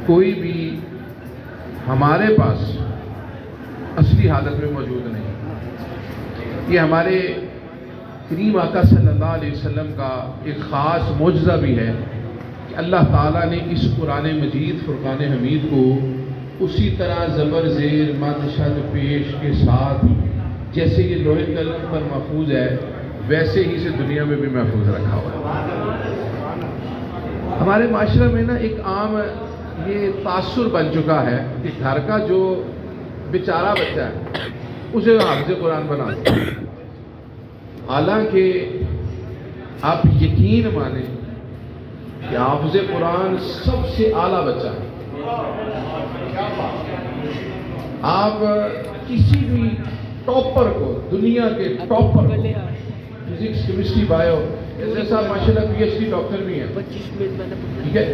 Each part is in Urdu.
کوئی بھی ہمارے پاس اصلی حالت میں موجود نہیں۔ یہ ہمارے کریم آقا صلی اللہ علیہ وسلم کا ایک خاص معجزہ بھی ہے کہ اللہ تعالیٰ نے اس قرآن مجید فرقان حمید کو اسی طرح زبر زیر مد شد پیش کے ساتھ جیسے یہ لوح قلم پر محفوظ ہے ویسے ہی سے دنیا میں بھی محفوظ رکھا ہوا ہے۔ ہمارے معاشرے میں نا ایک عام یہ تاثر بن چکا ہے کہ گھر کا جو بیچارہ بچہ ہے اسے حافظ قرآن بنا دو۔ حالانکہ آپ یقین مانیں کہ حافظ قرآن سب سے اعلیٰ بچہ ہے۔ آپ کسی بھی ٹاپر کو، دنیا کے ٹاپر کو، فزکس کیمسٹری بایو، جیسا ماشاءاللہ پی ایچ ڈی ڈاکٹر بھی ہیں، ٹھیک ہے،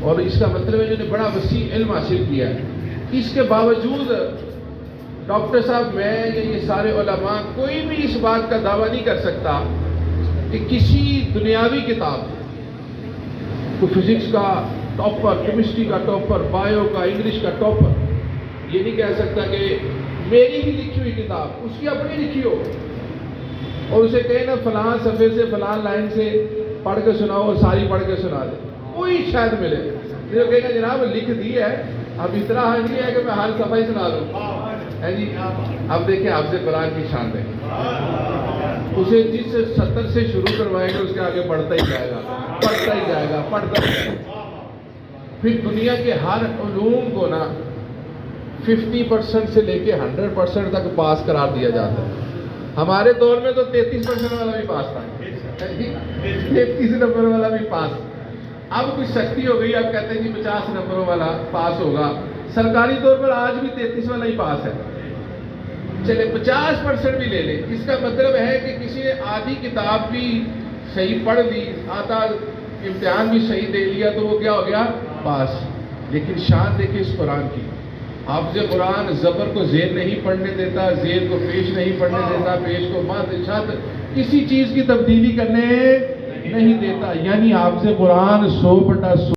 اور اس کا مطلب ہے جو نے بڑا وسیع علم حاصل کیا ہے، اس کے باوجود ڈاکٹر صاحب میں یا یہ سارے علماء کوئی بھی اس بات کا دعویٰ نہیں کر سکتا کہ کسی دنیاوی کتاب کو فزکس کا ٹاپر، کیمسٹری کا ٹاپر، بایو کا، انگلش کا ٹاپر یہ نہیں کہہ سکتا کہ میری ہی لکھی ہوئی کتاب اس کی اپنی لکھی ہو اور اسے کہے نا فلاں صفحے سے فلاں لائن سے پڑھ کے سناؤ اور ساری پڑھ کے سنا دے، کوئی شاید ملے جو کہے گا جناب لکھ دی ہے، اب اتنا نہیں ہے کہ میں ہر صفحہ ہی سنا دوں ہے جی۔ اب دیکھیں حافظ قرآن کی شان دیکھیں، اسے جس 70 سے شروع کروائیں گے اس کے آگے بڑھتا ہی جائے گا، پڑھتا ہی جائے گا، پڑھتا ہی جائے گا۔ پھر دنیا کے ہر علوم کو نا 50% سے لے کے 100% تک پاس قرار دیا جاتا ہے۔ ہمارے دور میں تو 33% والا بھی پاس تھا، 33 نمبر والا بھی پاس۔ اب کچھ سختی ہو گئی، اب کہتے ہیں جی 50 نمبروں والا پاس ہوگا۔ سرکاری طور پر آج بھی 33 والا ہی پاس ہے، چلے 50% بھی لے لیں۔ اس کا مطلب ہے کہ کسی نے آدھی کتاب بھی صحیح پڑھ لی، آدھا امتحان بھی صحیح دے لیا تو وہ کیا ہو گیا؟ پاس۔ لیکن شان دیکھیں اس قرآن کی، حافظ قرآن زبر کو زیر نہیں پڑھنے دیتا، زیر کو پیش نہیں پڑھنے دیتا، پیش کو مد شد کسی چیز کی تبدیلی کرنے نہیں دیتا، یعنی حافظ قرآن 100/100